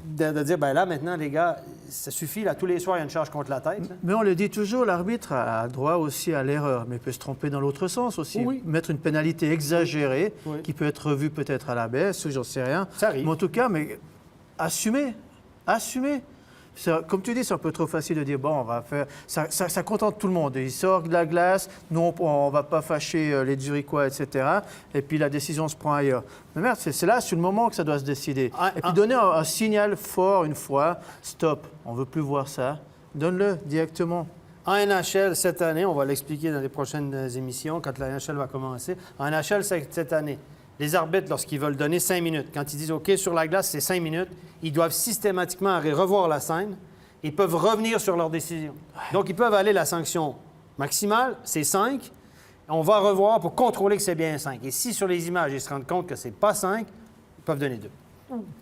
de dire, bien là, maintenant, les gars, ça suffit, là, tous les soirs, il y a une charge contre la tête. Là.
Mais on le dit toujours, l'arbitre a droit aussi à l'erreur, mais il peut se tromper dans l'autre sens aussi.
Oui.
Mettre une pénalité exagérée, qui peut être revue peut-être à la baisse, j'en sais rien.
Ça arrive.
Mais en tout cas, assumer. Comme tu dis, c'est un peu trop facile de dire, bon, on va faire... Ça contente tout le monde. Il sort de la glace, nous, on ne va pas fâcher les Zurichois, etc. Et puis la décision se prend ailleurs. Mais merde, c'est là, sur le moment que ça doit se décider. Et puis donner un signal fort une fois, stop, on ne veut plus voir ça. Donne-le directement.
En NHL, cette année, on va l'expliquer dans les prochaines émissions, quand la NHL va commencer. En NHL, cette année, les arbitres, lorsqu'ils veulent donner 5 minutes, quand ils disent OK, sur la glace, c'est 5 minutes, ils doivent systématiquement revoir la scène. Ils peuvent revenir sur leur décision. Donc, ils peuvent aller la sanction maximale, c'est 5. On va revoir pour contrôler que c'est bien 5. Et si sur les images, ils se rendent compte que c'est pas 5, ils peuvent donner 2.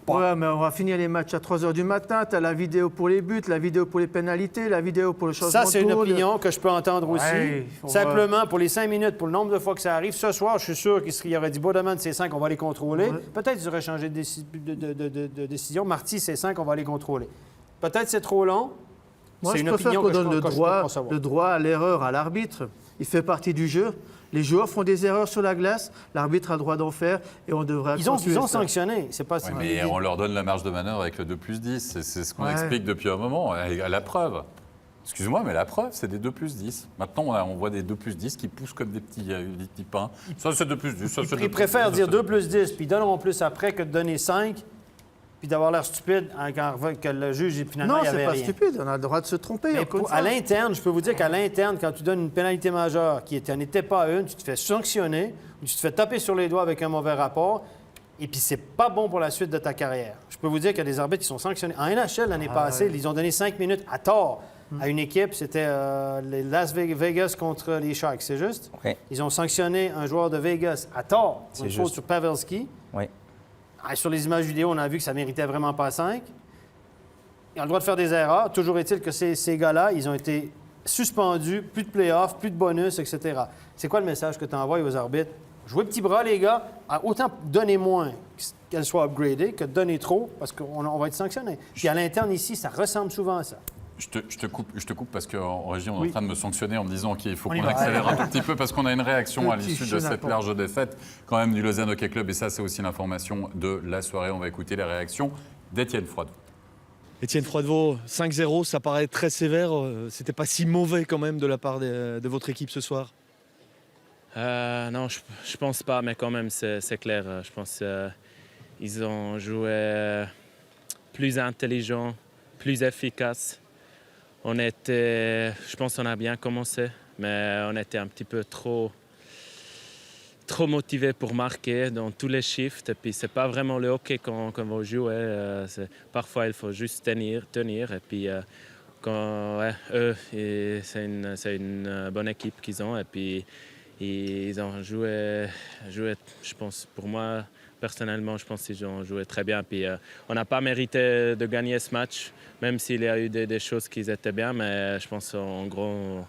Ouais, mais on va finir les matchs à 3 h du matin. Tu as la vidéo pour les buts, la vidéo pour les pénalités, la vidéo pour le changement de tour.
Ça, c'est une opinion que je peux entendre aussi.
Ouais,
simplement, pour les 5 minutes, pour le nombre de fois que ça arrive, ce soir, je suis sûr qu'il aurait dit Bodeman, c'est 5, on va les contrôler. Ouais. Peut-être qu'ils auraient changé de décision. Marty, c'est 5, on va les contrôler. Peut-être c'est trop long.
Moi,
c'est
je
une
préfère
opinion
qu'on
que
donne le droit à l'erreur à l'arbitre. Il fait partie du jeu. Les joueurs font des erreurs sur la glace, l'arbitre a le droit d'en faire et on devrait...
Ils ont sanctionné, c'est pas...
Oui, mais on leur donne la marge de manœuvre avec le 2+10, c'est ce qu'on explique depuis un moment, à la preuve. Excuse-moi, mais la preuve, c'est des 2+10. Maintenant, on voit des 2+10 qui poussent comme des petits pains. Ça, c'est 2+10.
Ils préfèrent dire 2+10, puis ils donneront plus après que de donner 5. puis d'avoir l'air stupide quand que le juge, finalement,
Non,
il y
c'est
avait
pas
rien.
stupide. On a le droit de se tromper.
Mais
encore une
à
fois.
l'interne, je peux vous dire qu'à l'interne, quand tu donnes une pénalité majeure qui n'en était pas une, tu te fais sanctionner ou tu te fais taper sur les doigts avec un mauvais rapport. Et puis, c'est pas bon pour la suite de ta carrière. Je peux vous dire qu'il y a des arbitres qui sont sanctionnés. En NHL, l'année passée, ils ont donné 5 minutes à tort à une équipe. C'était les Las Vegas contre les Sharks, c'est juste?
Oui.
Ils ont sanctionné un joueur de Vegas à tort pour une
C'est
faute
juste.
sur Pavelski.
Oui.
Ah, sur les images vidéo, on a vu que ça méritait vraiment pas 5. Ils ont le droit de faire des erreurs. Toujours est-il que ces gars-là, ils ont été suspendus, plus de playoffs, plus de bonus, etc. C'est quoi le message que tu envoies aux arbitres? Jouez petit bras, les gars. Autant donner moins qu'elle soit upgradée que de donner trop, parce qu'on va être sanctionné. Puis à l'interne ici, ça ressemble souvent à ça.
Je te coupe parce qu'en régie, on est en train de me sanctionner en me disant qu'il faut
On y
qu'on
va.
accélère un tout petit peu parce qu'on a une réaction à
Petit
l'issue de cette
chenapan.
large défaite quand même du Lausanne Hockey Club. Et ça, c'est aussi l'information de la soirée. On va écouter la réaction d'Étienne Froidevaux.
Étienne Froidevaux, 5-0, ça paraît très sévère. C'était pas si mauvais quand même de la part de votre équipe ce soir?
Non, je pense pas, mais quand même, c'est clair. Je pense qu'ils ont joué plus intelligent, plus efficace. Je pense qu'on a bien commencé, mais on était un petit peu trop motivé pour marquer dans tous les shifts. Et puis, c'est pas vraiment le hockey qu'on va jouer. Parfois, il faut juste tenir. Et puis, eux, c'est une bonne équipe qu'ils ont. Et puis, ils ont joué, je pense, pour moi, personnellement, je pense qu'ils ont joué très bien. Puis, on n'a pas mérité de gagner ce match, même s'il y a eu des choses qui étaient bien. Mais je pense, en gros,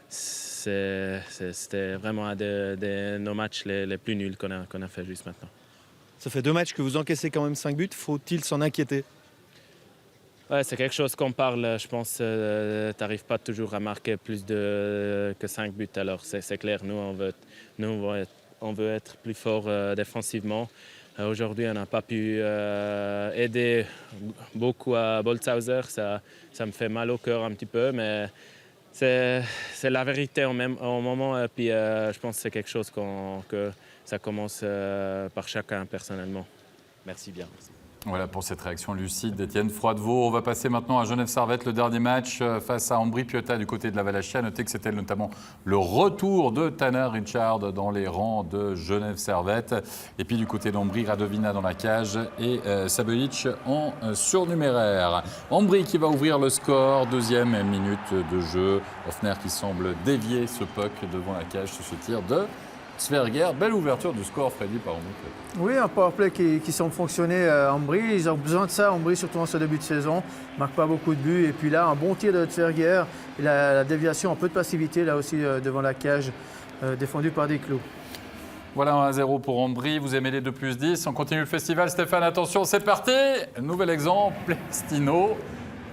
c'était vraiment un de nos matchs les plus nuls qu'on a fait juste maintenant.
Ça fait 2 matchs que vous encaissez quand même 5 buts. Faut-il s'en inquiéter?
Ouais, c'est quelque chose qu'on parle. Je pense que tu n'arrives pas toujours à marquer plus que 5 buts. Alors, c'est clair, nous, on veut être plus fort défensivement. Aujourd'hui, on n'a pas pu aider beaucoup à Boltzhauser. Ça me fait mal au cœur un petit peu, mais c'est la vérité au moment. Et puis, je pense que c'est quelque chose que ça commence par chacun personnellement. Merci bien.
Voilà pour cette réaction lucide d'Étienne Froidevaux. On va passer maintenant à Genève-Servette, le dernier match face à Ambri-Piotta du côté de la Valachia. Notez que c'était notamment le retour de Tanner Richard dans les rangs de Genève-Servette. Et puis du côté d'Ambri, Radovina dans la cage et Sabolic en surnuméraire. Ambri qui va ouvrir le score, 2e minute de jeu. Hoffner qui semble dévier ce puck devant la cage sur ce tir de Sverger. Belle ouverture du score, Freddy, par Ambri.
Oui, un powerplay qui semble fonctionner à Ambri. Ils ont besoin de ça, Ambri, surtout en ce début de saison. Ils ne marquent pas beaucoup de buts. Et puis là, un bon tir de Sverger. Et la déviation, un peu de passivité là aussi devant la cage, défendue par des clous.
Voilà 1-0 pour Ambri. Vous aimez les 2+10. On continue le festival. Stéphane, attention, c'est parti. Nouvel exemple, Plestino.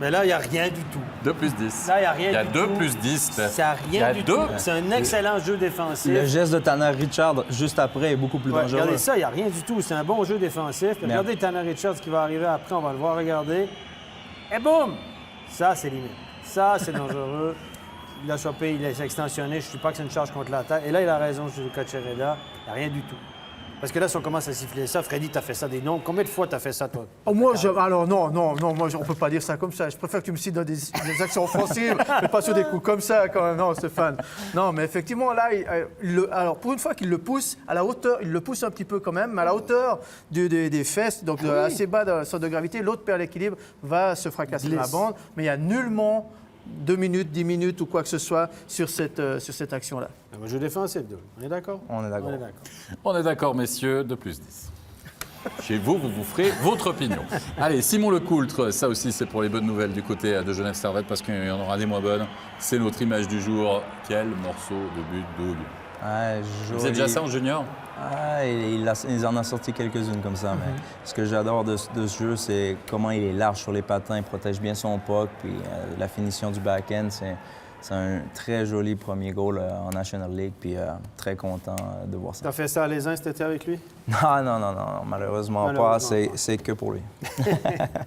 Mais là, il n'y a rien du tout.
2+10.
Là, il n'y a rien du tout.
Il y a 2+10.
Ça n'a rien du tout. C'est un excellent jeu défensif.
Le geste de Tanner Richard juste après est beaucoup plus
Ouais,
dangereux.
regardez ça, il n'y a rien du tout. C'est un bon jeu défensif. Puis regardez Tanner Richards qui va arriver après, on va le voir regarder. Et boum! Ça, c'est limite. Ça, c'est dangereux. Il l'a chopé, il s'est extensionné. Je ne suis pas que c'est une charge contre la tête. Et là, il a raison, je suis Cochereda. Il n'y a rien du tout. Parce que là, si on commence à siffler ça, Freddy, t'as fait ça des noms. Combien de fois t'as fait ça, toi?
Oh, moi, alors non, moi, on peut pas dire ça comme ça. Je préfère que tu me cites dans des actions offensives, mais pas sur des coups comme ça, quand même. Non, Stéphane. Non, mais effectivement, là, alors pour une fois qu'il le pousse à la hauteur, il le pousse un petit peu quand même, mais à la hauteur des fesses, donc assez bas dans le centre de gravité, l'autre perd l'équilibre, va se fracasser dans la bande, mais il y a nullement 2 minutes, 10 minutes ou quoi que ce soit sur cette action-là.
Un jeu défensif, on est d'accord?
On est d'accord.
On est d'accord, messieurs, 2+10. Chez vous, vous ferez votre opinion. Allez, Simon Lecoultre, ça aussi c'est pour les bonnes nouvelles du côté de Genève-Servette parce qu'il y en aura des moins bonnes. C'est notre image du jour. Quel morceau de but, Doug.
Ouais,
Vous êtes déjà ça en junior?
Ah, il en a sorti quelques-unes comme ça. Mais ce que j'adore de ce jeu, c'est comment il est large sur les patins, il protège bien son puck, puis la finition du back-end, c'est un très joli premier goal en National League, puis très content de voir ça.
T'as fait ça à l'Aisin cet été avec lui?
Non, malheureusement pas, c'est que pour lui.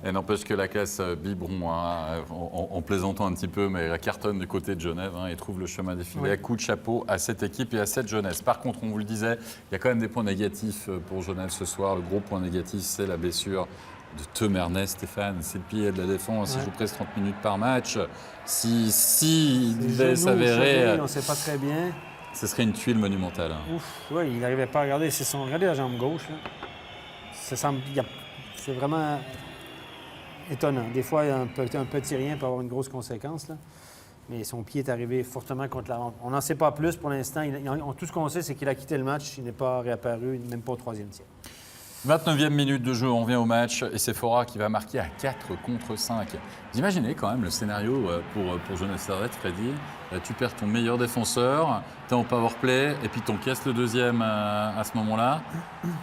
Et n'empêche que la casse biberon, hein, en plaisantant un petit peu, mais la cartonne du côté de Genève, hein, et trouve le chemin défilé. Oui. Coup de chapeau à cette équipe et à cette jeunesse. Par contre, on vous le disait, il y a quand même des points négatifs pour Genève ce soir. Le gros point négatif, c'est la blessure de Tom Ernest, Stéphane. C'est le pilier de la défense. Il joue presque 30 minutes par match. Si il devait s'avérer,
on ne sait pas très bien.
Ce serait une tuile monumentale.
Ouf, oui, il n'arrivait pas à regarder. Regardez la jambe gauche. Là. C'est vraiment étonnant. Des fois, un petit rien peut avoir une grosse conséquence. Là. Mais son pied est arrivé fortement contre la rampe. On n'en sait pas plus pour l'instant. Tout ce qu'on sait, c'est qu'il a quitté le match. Il n'est pas réapparu, même pas au troisième tiers.
29e minute de jeu, on vient au match et c'est Fora qui va marquer à 4 contre 5. Vous imaginez quand même le scénario pour Jonas Servette, Freddy. Tu perds ton meilleur défenseur, tu es en powerplay et puis tu encaisses le deuxième à ce moment-là.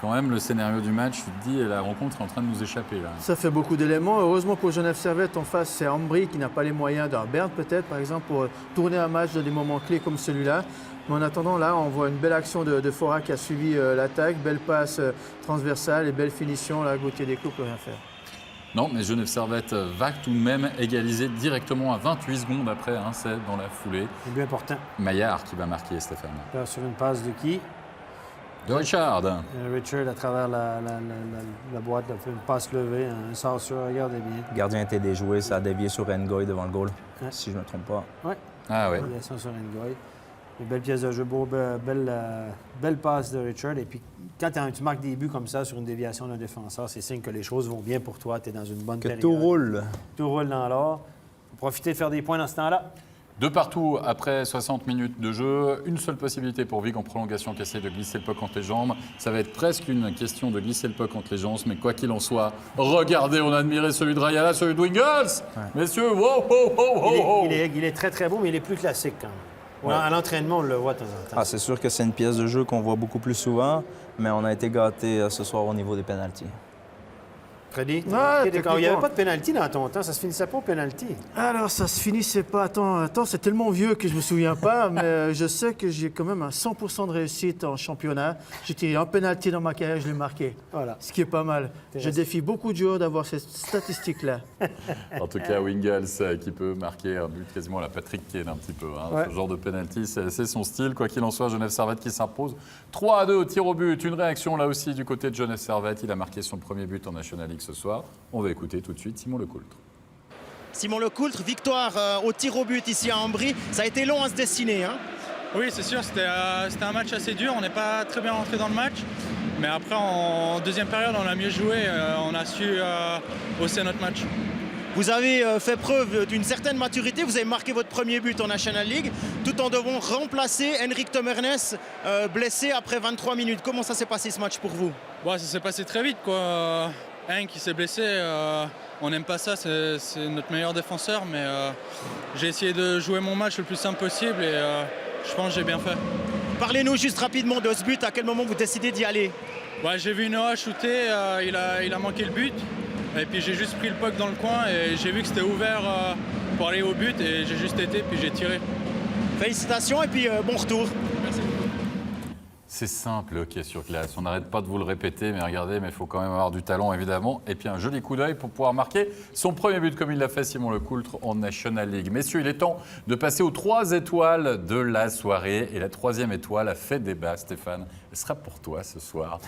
Quand même, le scénario du match, tu te dis, la rencontre est en train de nous échapper. Là.
Ça fait beaucoup d'éléments. Heureusement pour Genève Servette, en face, c'est Ambry qui n'a pas les moyens d'un Berne peut-être, par exemple, pour tourner un match dans des moments clés comme celui-là. Mais en attendant, là, on voit une belle action de Fora qui a suivi l'attaque, belle passe transversale et belle finition. Là, Gauthier Desclos ne peut rien faire.
Non, mais Genève Servette va tout de même égaliser directement à 28 secondes après, c'est dans la foulée.
C'est bien important.
Maillard qui va marquer, Stéphane.
Là, sur une passe de qui?
De Richard.
Richard, à travers la boîte, là, fait une passe levée, un sort sur, regardez bien.
Le gardien était déjoué, ça a dévié sur Ngoy devant le goal, si je ne me trompe pas.
Oui.
Ah oui.
Déviation sur Ngoy. Une belle pièce de jeu, belle passe de Richard. Et puis, quand tu marques des buts comme ça sur une déviation d'un défenseur, c'est signe que les choses vont bien pour toi. Tu es dans une bonne période.
Que tout roule.
Tout roule dans l'or. Profitez de faire des points dans ce temps-là.
De partout, après 60 minutes de jeu, une seule possibilité pour Vig en prolongation qui essaie de glisser le puck entre les jambes. Ça va être presque une question de glisser le puck entre les jambes, mais quoi qu'il en soit, regardez, on a admiré celui de Rayala, celui de Wingles. Ouais. Messieurs, wow, wow, wow, wow.
Il est très, très beau, mais il est plus classique quand même. Ouais. À l'entraînement, on le voit de temps en temps.
Ah, c'est sûr que c'est une pièce de jeu qu'on voit beaucoup plus souvent, mais on a été gâtés ce soir au niveau des pénaltys.
Freddy, il n'y avait pas de pénalty dans ton temps, ça se finissait pas au pénalty.
Alors, ça se finissait pas. Attends, c'est tellement vieux que je me souviens pas, mais je sais que j'ai quand même un 100% de réussite en championnat. J'ai tiré un pénalty dans ma carrière, je l'ai marqué. Voilà. Ce qui est pas mal. Je défie beaucoup de joueurs d'avoir cette statistique-là.
En tout cas, Wingles qui peut marquer un but quasiment à la Patrick Kane un petit peu. Ouais. Ce genre de pénalty, c'est son style. Quoi qu'il en soit, Genève Servette qui s'impose. 3-2 au tir au but. Une réaction là aussi du côté de Genève Servette. Il a marqué son premier but en National League ce soir. On va écouter tout de suite Simon Lecoultre.
Simon Lecoultre, victoire au tir au but ici à Ambry. Ça a été long à se dessiner.
Oui, c'est sûr, c'était un match assez dur. On n'est pas très bien rentré dans le match. Mais après, en deuxième période, on a mieux joué. On a su hausser notre match.
Vous avez fait preuve d'une certaine maturité. Vous avez marqué votre premier but en National League, tout en devant remplacer Henrik Tom Ernest, blessé après 23 minutes. Comment ça s'est passé ce match pour vous?
Ça s'est passé très vite, quoi. Henk qui s'est blessé, on n'aime pas ça, c'est notre meilleur défenseur, mais j'ai essayé de jouer mon match le plus simple possible et je pense que j'ai bien fait.
Parlez-nous juste rapidement de ce but, à quel moment vous décidez d'y aller?
J'ai vu Noah shooter, il a manqué le but, et puis j'ai juste pris le puck dans le coin et j'ai vu que c'était ouvert pour aller au but et j'ai juste été, puis j'ai tiré.
Félicitations et puis bon retour.
Merci.
C'est simple, le hockey sur glace. On n'arrête pas de vous le répéter, mais regardez, mais il faut quand même avoir du talent, évidemment. Et puis un joli coup d'œil pour pouvoir marquer son premier but, comme il l'a fait Simon Lecoultre en National League. Messieurs, il est temps de passer aux 3 étoiles de la soirée. Et la 3e étoile a fait débat, Stéphane. Elle sera pour toi ce soir.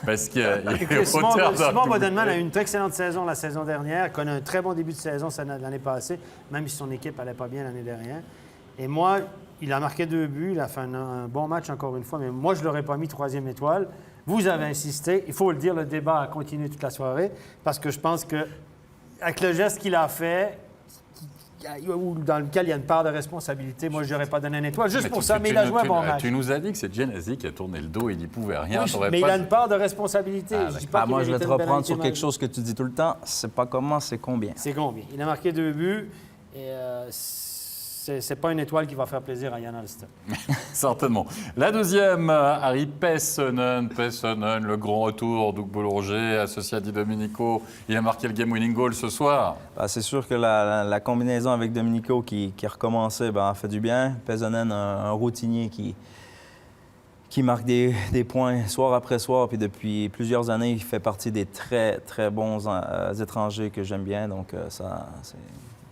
Parce qu'il est
Simon Bodenman a eu une très excellente saison la saison dernière, connaît un très bon début de saison l'année passée, même si son équipe n'allait pas bien l'année dernière. Et moi, il a marqué 2 buts, il a fait un bon match encore une fois, mais moi, je ne l'aurais pas mis 3e étoile. Vous avez insisté. Il faut le dire, le débat a continué toute la soirée, parce que je pense qu'avec le geste qu'il a fait, dans lequel il y a une part de responsabilité, moi, je n'aurais pas donné une étoile, juste pour ça, mais il a joué un bon match.
Tu nous as dit que c'est Genesi qui a tourné le dos, il n'y pouvait rien.
Oui, mais il a une part de responsabilité.
Moi, je vais te reprendre sur quelque chose que tu dis tout le temps. C'est pas comment, c'est combien.
C'est combien. Il a marqué 2 buts, et c'est pas une étoile qui va faire plaisir à Jan Alston.
Certainement. La 2e, Harry Pessonen, le grand retour, Doug Boulanger, associé à Di Domenico. Il a marqué le game-winning goal ce soir.
C'est sûr que la combinaison avec Domenico qui a recommencé a fait du bien. Pessonen, un routinier qui marque des points soir après soir. Puis depuis plusieurs années, il fait partie des très, très bons étrangers que j'aime bien. Donc,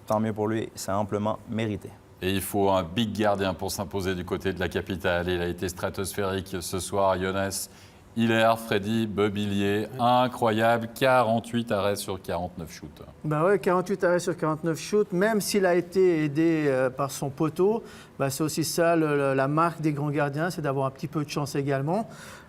tant mieux pour lui, c'est amplement mérité.
Et il faut un big gardien pour s'imposer du côté de la capitale. Il a été stratosphérique ce soir, Jonas. Hilaire, Freddy, Bebillier, incroyable, 48 arrêts sur 49 shoots.
Bah ouais, 48 arrêts sur 49 shoots, même s'il a été aidé par son poteau, bah c'est aussi ça la marque des grands gardiens, c'est d'avoir un petit peu de chance également.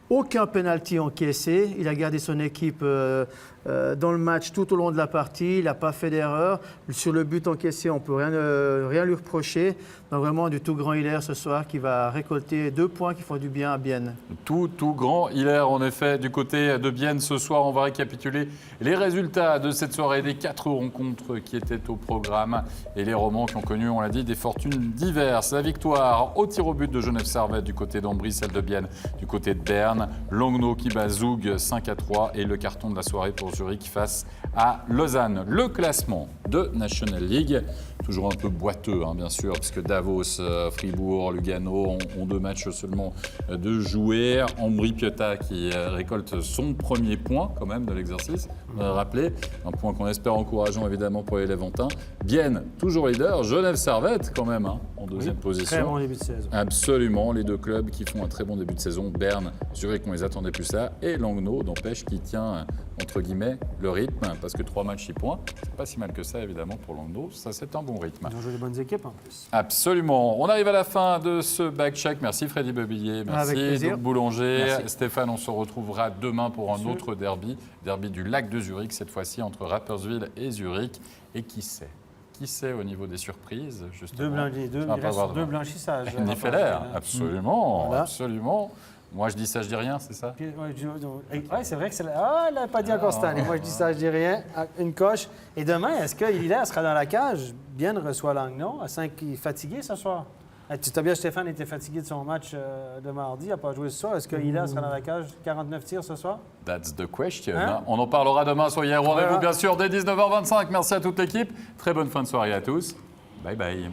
Aucun penalty encaissé. Il a gardé son équipe dans le match tout au long de la partie. Il n'a pas fait d'erreur. Sur le but encaissé, on ne peut rien lui reprocher. Donc vraiment du tout grand Hilaire ce soir qui va récolter 2 points qui font du bien à Bienne.
Tout grand Hilaire, en effet, du côté de Bienne ce soir. On va récapituler les résultats de cette soirée, des 4 rencontres qui étaient au programme et les Romans qui ont connu, on l'a dit, des fortunes diverses. La victoire au tir au but de Genève Servette du côté d'Ambry, celle de Bienne du côté de Berne. Langnau qui bat Zoug 5-3 et le carton de la soirée pour Zurich face à Lausanne. Le classement de National League, toujours un peu boiteux bien sûr, puisque Davos, Fribourg, Lugano ont 2 matchs seulement de jouer. Ambry-Piotta qui récolte son premier point quand même de l'exercice, rappelez, un point qu'on espère encourageant évidemment pour les Léventins. Bienne, toujours leader, Genève Servette quand même en deuxième position.
Très bon début de saison.
Absolument, les 2 clubs qui font un très bon début de saison. Berne, Zurich, on les attendait plus ça. Et Langnau, d'empêche, qui tient, entre guillemets, le rythme, parce que 3 matchs, 6 points, c'est pas si mal que ça, évidemment, pour Langnau. Ça, c'est un bon rythme.
Ils ont joué des bonnes équipes, en plus.
Absolument. On arrive à la fin de ce back-check. Merci Freddy Bebillier, merci Doug Boulanger.
Merci.
Stéphane, on se retrouvera demain pour un autre derby du lac de Zurich, cette fois-ci entre Rapperswil et Zurich. Et qui sait au niveau des surprises, justement.
Il reste 2 blanchissages.
Niffeler, absolument,
Voilà.
absolument. Moi, je dis ça, je dis rien, c'est ça?
Oui, c'est vrai que c'est... Ah, il n'a pas dit encore cette année. Moi, je dis ça, je dis rien. Une coche. Et demain, est-ce que Hilaire sera dans la cage? Bien reçoit Langnau. À 5, il est fatigué ce soir. Tobias Stéphane était fatigué de son match de mardi. Il n'a pas joué ce soir. Est-ce que Hilaire sera dans la cage? 49 tirs ce soir?
That's the question. On en parlera demain. Soyez au rendez-vous, bien sûr, dès 19h25. Merci à toute l'équipe. Très bonne fin de soirée à tous. Bye bye.